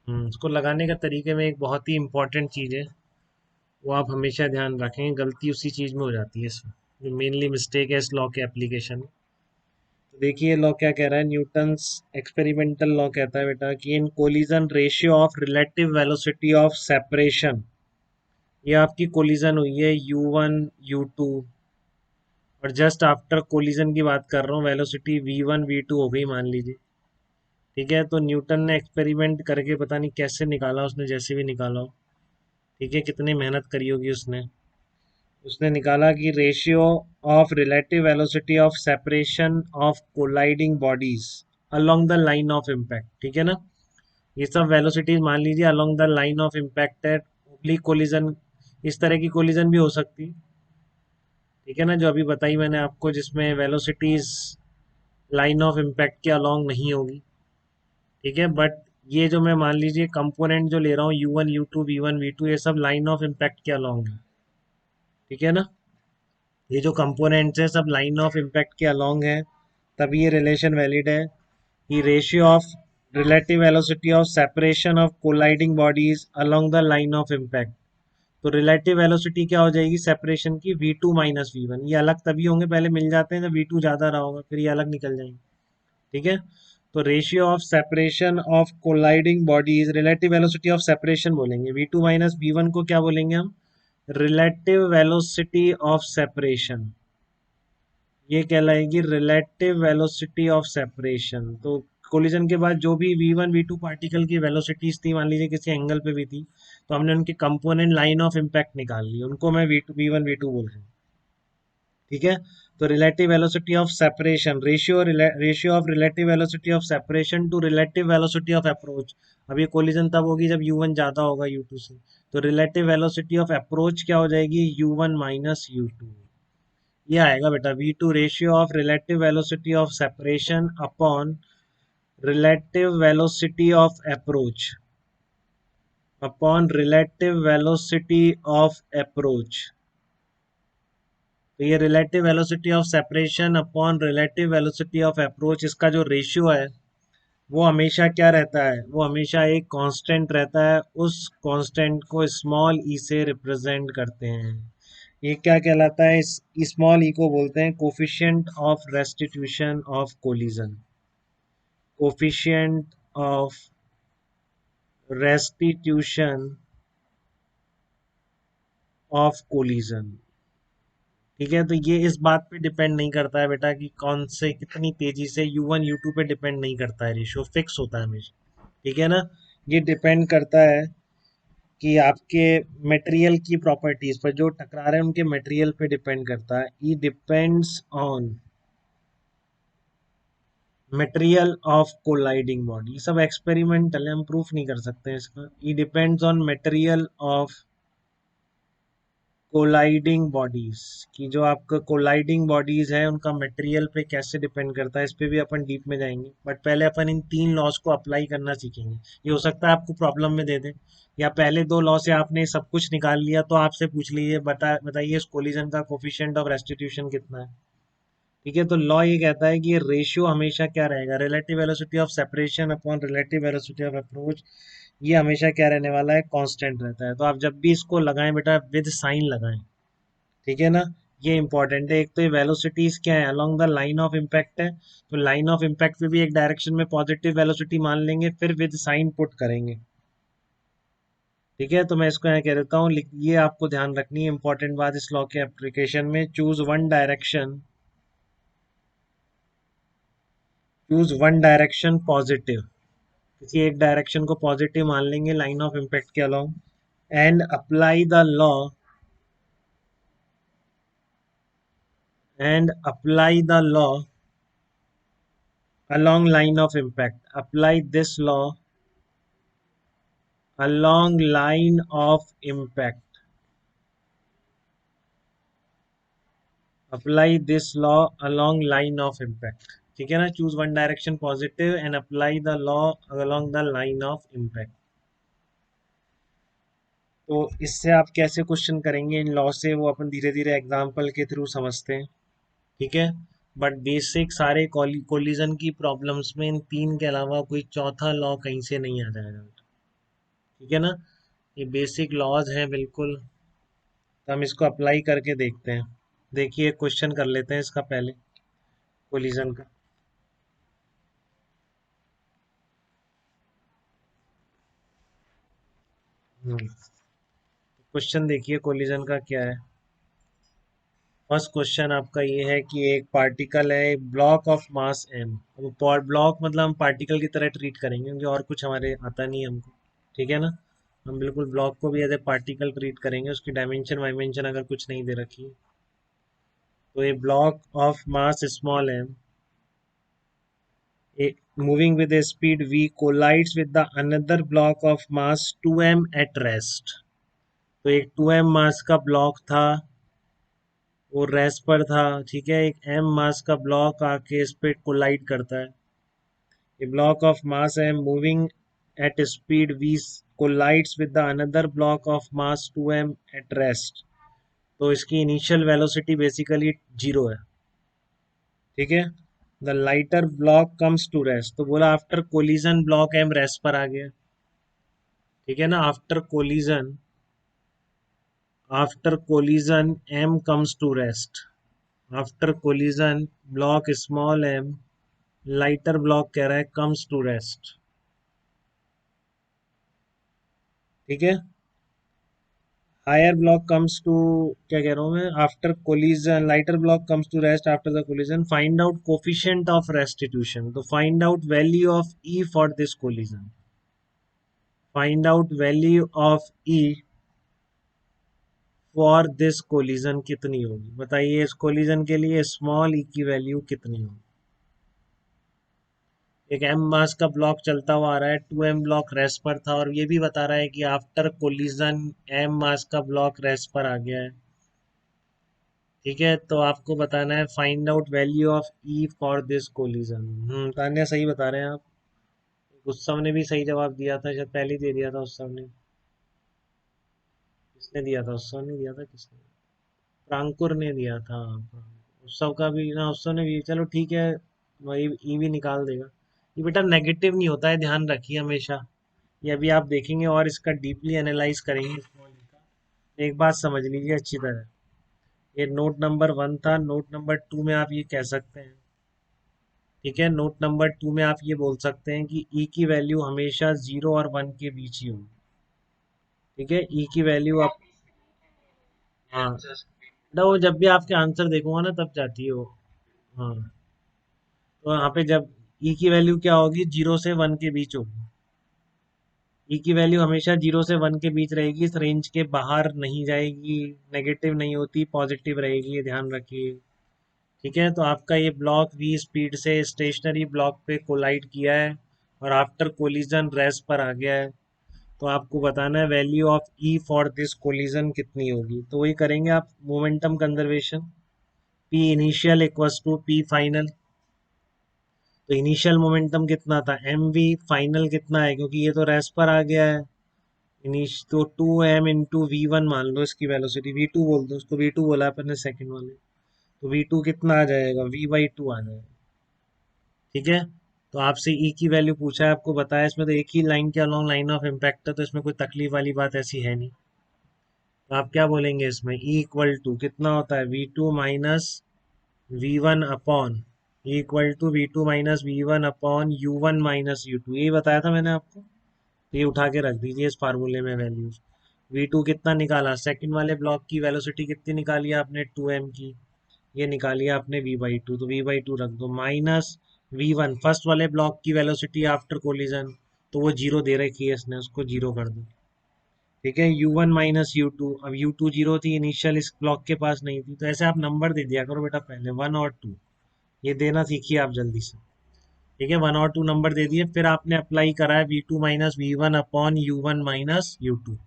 उसको लगाने का तरीके में एक बहुत ही इम्पोर्टेंट चीज़ है, वो आप हमेशा ध्यान रखें, गलती उसी चीज़ में हो जाती है इसमें, जो मेनली मिस्टेक है इस लॉ के एप्लीकेशन में। तो देखिए लॉ क्या कह रहा है, न्यूटन्स एक्सपेरिमेंटल लॉ कहता है बेटा कि in collision ratio of relative velocity of separation, ये आपकी कोलिजन हुई है U1 U2, और जस्ट आफ्टर कोलिजन की बात कर रहा हूँ, वेलोसिटी V1 V2 हो गई मान लीजिए। ठीक है, तो न्यूटन ने एक्सपेरिमेंट करके पता नहीं कैसे निकाला उसने, जैसे भी निकाला हो, ठीक है, कितनी मेहनत करी होगी उसने, उसने निकाला कि ratio of relative velocity of separation of colliding bodies along the line of impact. ठीक है ना, ये सब वेलोसिटीज मान लीजिए along the line of impact है, ओब्लिक कोलिजन, इस तरह की कोलिजन भी हो सकती। ठीक है ना, जो अभी बताई मैंने आपको, जिसमें वेलोसिटीज लाइन ऑफ इम्पैक्ट के अलोंग नहीं होगी। ठीक है, बट ये जो मैं मान लीजिए कंपोनेंट जो ले रहा हूँ U1 U2 V1 V2, ये सब लाइन ऑफ इम्पैक्ट के अलोंग है। ठीक है ना, ये जो कंपोनेंट्स हैं सब लाइन ऑफ इम्पैक्ट के अलोंग है, तभी ये रिलेशन वैलिड है कि ratio of relative velocity of separation of colliding bodies along the line of impact. तो रिलेटिव वेलोसिटी क्या हो जाएगी सेपरेशन की, V2 - V1, ये अलग तभी होंगे, पहले मिल जाते हैं जब V2 ज़्यादा रहा होगा, फिर ये अलग निकल जाएंगे। ठीक है, तो ratio of separation of colliding bodies, relative velocity of separation बोलेंगे, V2 - V1 को क्या बोलेंगे हम, रिलेटिव वेलोसिटी ऑफ सेपरेशन, ये कहलाएगी रिलेटिव वेलोसिटी ऑफ सेपरेशन। तो कोलिजन के बाद जो भी V1 V2 पार्टिकल की वेलोसिटीज थी, मान लीजिए किसी एंगल पे भी थी, तो हमने उनके कंपोनेंट लाइन ऑफ इम्पैक्ट निकाल ली, उनको मैं V1 V2 बोल रहा हूँ। ठीक है, तो relative velocity of separation, ratio of relative velocity of separation to relative velocity of approach. अब ये कोलिजन तब होगी जब U1 ज्यादा होगा U2 से, तो रिलेटिव वेलोसिटी ऑफ अप्रोच क्या हो जाएगी, U1 - U2। ये आएगा बेटा V2 ratio of relative velocity of separation upon relative velocity of approach, upon relative velocity of approach. तो ये relative velocity of separation upon relative velocity of approach, इसका जो रेशियो है वो हमेशा क्या रहता है, वो हमेशा एक कांस्टेंट रहता है, उस कांस्टेंट को स्मॉल ई से रिप्रेजेंट करते हैं। ये क्या कहलाता है, इस स्मॉल ई को बोलते हैं coefficient of restitution of collision, coefficient of restitution of collision. ठीक है, तो ये इस बात पे डिपेंड नहीं करता है बेटा कि कौन से कितनी तेजी से, U1 U2 पे डिपेंड नहीं करता है, रेशियो फिक्स होता है हमेशा। ठीक है ना, ये डिपेंड करता है कि आपके मटेरियल की प्रॉपर्टीज पर, जो टकरा रहे हैं उनके मटेरियल पे डिपेंड करता है। E depends on material of colliding body, सब एक्सपेरिमेंटल है, हम प्रूफ नहीं कर सकते हैं इसका। E depends on material of colliding bodies, की जो आपका कोलाइडिंग बॉडीज है उनका मटेरियल पे कैसे डिपेंड करता है, इस पे भी अपन डीप में जाएंगे, बट पहले अपन इन तीन लॉज को अप्लाई करना सीखेंगे। ये हो सकता है आपको प्रॉब्लम में दे दे, या पहले दो लॉ से आपने सब कुछ निकाल लिया तो आपसे पूछ लीजिए बताइए इस कोलिजन का कोफिशिएंट ऑफ रेस्टिट्यूशन कितना है। ठीक है, तो लॉ ये कहता है कि ये रेशियो हमेशा क्या रहेगा, relative velocity of separation upon relative velocity of approach, ये हमेशा क्या रहने वाला है, कांस्टेंट रहता है। तो आप जब भी इसको लगाएं बेटा, विद साइन लगाएं। ठीक है ना, ये इंपॉर्टेंट है। एक तो ये वेलोसिटीज क्या है, along the line of impact है, तो लाइन ऑफ इम्पैक्ट पे भी एक डायरेक्शन में पॉजिटिव वेलोसिटी मान लेंगे, फिर विद साइन पुट करेंगे। ठीक है, तो मैं इसको यहाँ कह देता हूँ, ये आपको ध्यान रखनी है इंपॉर्टेंट बात इस लॉ के एप्लीकेशन में, चूज वन डायरेक्शन पॉजिटिव, किसी एक डायरेक्शन को पॉजिटिव मान लेंगे लाइन ऑफ इम्पैक्ट के along, and apply the law, and apply the law along line of impact, apply this law along line of impact, apply this law along line of impact। ठीक है ना, choose one direction positive and apply the law along the line of impact. तो इससे आप कैसे question करेंगे in law से, वो अपन धीरे धीरे एग्जाम्पल के थ्रू समझते हैं। ठीक है, बट बेसिक सारे कोलिजन की प्रॉब्लम्स में इन तीन के अलावा कोई चौथा लॉ कहीं से नहीं आ जाएगा। ठीक है ना, ये बेसिक लॉज हैं बिल्कुल। तो हम इसको अप्लाई करके देखते हैं। देखिए क्वेश्चन कर लेते हैं इसका पहले, कोलिजन का। क्वेश्चन देखिए कोलिजन का क्या है। फर्स्ट क्वेश्चन आपका ये है कि एक पार्टिकल है, block of mass M. Block मतलब हम पार्टिकल की तरह ट्रीट करेंगे क्योंकि और कुछ हमारे आता नहीं है हमको, ठीक है ना। हम बिल्कुल ब्लॉक को भी एज ए पार्टिकल ट्रीट करेंगे, उसकी डायमेंशन वाइमेंशन अगर कुछ नहीं दे रखी है। तो ये block of mass small M moving with a speed v collides with the another block of mass 2m at rest। तो एक 2m मास का ब्लॉक था, वो रेस्ट पर था, ठीक है। एक m मास का ब्लॉक आके इस पे कोलाइड करता है। A block of mass m moving at speed v collides with the another block of mass 2m at rest। तो इसकी इनिशियल वेलोसिटी बेसिकली जीरो है, ठीक है। The lighter block comes to rest, तो बोला after collision block M rest पर आ गया, ठीक है ना। After collision m comes to rest। After collision block small m, lighter block कह रहा है, comes to rest, ठीक है। हायर ब्लॉक कम्स टू, क्या कह रहा हूँ मैं, after collision lighter block comes to rest after the collision. Find out coefficient of restitution, तो find out value of E for this collision. Find out value of E for this collision कितनी होगी, बताइए। इस collision के लिए small ई की value कितनी होगी। एक एम मास का ब्लॉक चलता हुआ आ रहा है, 2m ब्लॉक रेस्ट पर था, और ये भी बता रहा है कि आफ्टर कोलिजन एम मास का ब्लॉक रेस्ट पर आ गया है, ठीक है। तो आपको बताना है find out value of E for this collision. Tanya सही बता रहे हैं आप। उत्सव ने भी सही जवाब दिया था, शायद पहले ही दे दिया था उत्सव ने। किसने दिया था, उत्सव ने दिया था, किसने, प्रांकुर ने दिया था। उत्सव का भी ना, उत्सव ने भी, चलो ठीक है, वही ई भी निकाल देगा। ये बेटा नेगेटिव नहीं होता है, ध्यान रखिए हमेशा। ये अभी आप देखेंगे और इसका डीपली एनालाइज करेंगे small e का। एक बात समझ लीजिए अच्छी तरह, ये नोट नंबर 1 था, नोट नंबर 2 में आप ये कह सकते हैं, ठीक है। नोट नंबर 2 में आप ये बोल सकते हैं कि ई की वैल्यू हमेशा 0 और 1 के बीच ही होगी, ठीक है। ई की वैल्यू आप, हाँ ना, वो जब भी आपके आंसर देखूंगा ना तब जाती है वो। हाँ, तो यहाँ पे जब ई की वैल्यू क्या होगी, 0 से 1 के बीच होगी। ई की वैल्यू हमेशा 0 से 1 के बीच रहेगी, इस रेंज के बाहर नहीं जाएगी, नेगेटिव नहीं होती, पॉजिटिव रहेगी, ये ध्यान रखिए, ठीक है। तो आपका ये ब्लॉक वी स्पीड से स्टेशनरी ब्लॉक पे कोलाइड किया है और आफ्टर कोलिजन रेस्ट पर आ गया है। तो आपको बताना है value of E for this collision कितनी होगी। तो वही करेंगे आप, momentum conservation, P initial equals to P final. तो इनिशियल मोमेंटम कितना था, एम वी, फाइनल कितना है, क्योंकि ये तो रेस्ट पर आ गया है, इनिश तो 2m इंटू वी वन मान लो, इसकी वेलोसिटी वी टू बोल दो, उसको वी टू बोला अपन ने सेकेंड वाले। तो वी टू कितना आ जाएगा, v/2 आ जाएगा, ठीक है। तो आपसे ई की वैल्यू पूछा है, आपको बताया, इसमें तो एक ही लाइन के अलॉन्ग लाइन ऑफ इम्पैक्ट है, तो इसमें कोई तकलीफ वाली बात ऐसी है नहीं। तो आप क्या बोलेंगे इसमें, ई इक्वल टू कितना होता है, v2 - v1 upon, E equal to v2 - v1 upon u1 - u2, यही बताया था मैंने आपको। तो ये उठा के रख दीजिए इस फार्मूले में वैल्यूज। v2 कितना निकाला, सेकंड वाले ब्लॉक की वेलोसिटी कितनी निकाली आपने, 2m की, ये निकालिए आपने v/2, तो v/2 रख दो, माइनस v1 फर्स्ट वाले ब्लॉक की वेलोसिटी आफ्टर कोलिजन, तो वो जीरो दे रखी है इसने, उसको जीरो कर दो, ठीक है। u1 - u2, अब u2 जीरो थी इनिशियल, इस ब्लॉक के पास नहीं थी, तो ऐसे आप नंबर दे दिया करो बेटा पहले, 1 और 2, ये देना सीखिए आप जल्दी से, ठीक है। 1 और 2 नंबर दे दिए, फिर आपने अप्लाई करा है v2 - v1 upon u1 - u2।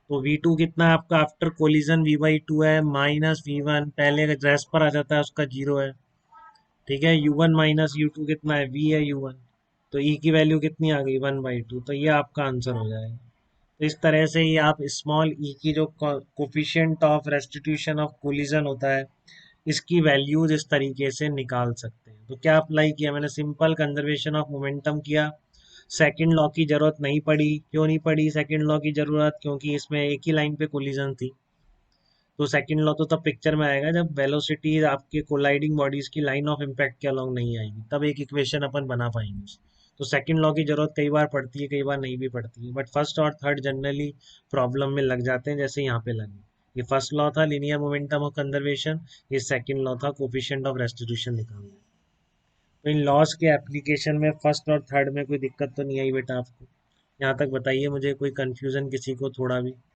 तो v2 कितना है आपका आफ्टर कोलिजन, v/2 है, माइनस v1 पहले रेस्ट पर आ जाता है उसका जीरो है, ठीक है। u1 - u2 कितना है, v है u1, तो e की वैल्यू कितनी आ गई, 1/2, तो ये आपका आंसर हो जाएगा। तो इस तरह से ही आप स्मॉल ई की जो coefficient of restitution of collision होता है, इसकी वैल्यूज इस तरीके से निकाल सकते हैं। तो क्या अप्लाई किया मैंने, सिंपल कंजर्वेशन ऑफ मोमेंटम किया, सेकंड लॉ की जरूरत नहीं पड़ी। क्यों नहीं पड़ी सेकंड लॉ की जरूरत? क्योंकि इसमें एक ही लाइन पे कोलिजन थी। तो सेकंड लॉ तो तब पिक्चर में आएगा जब वेलोसिटी आपके कोलाइडिंग बॉडीज की लाइन ऑफ इम्पैक्ट के अलोंग नहीं आएगी, तब एक इक्वेशन अपन बना पाएंगे। तो सेकंड लॉ की जरूरत कई बार पड़ती है, कई बार नहीं भी पड़ती है, बट फर्स्ट और थर्ड जनरली प्रॉब्लम में लग जाते हैं, जैसे यहाँ पे लगे। ये फर्स्ट लॉ था लीनियर मोमेंटम ऑफ कंजर्वेशन, ये सेकंड लॉ था कोफिशिएंट ऑफ रेस्टिट्यूशन निकालना। तो इन लॉस के एप्लीकेशन में फर्स्ट और थर्ड में कोई दिक्कत तो नहीं आई बेटा आपको? यहाँ तक बताइए मुझे, कोई कंफ्यूजन किसी को थोड़ा भी?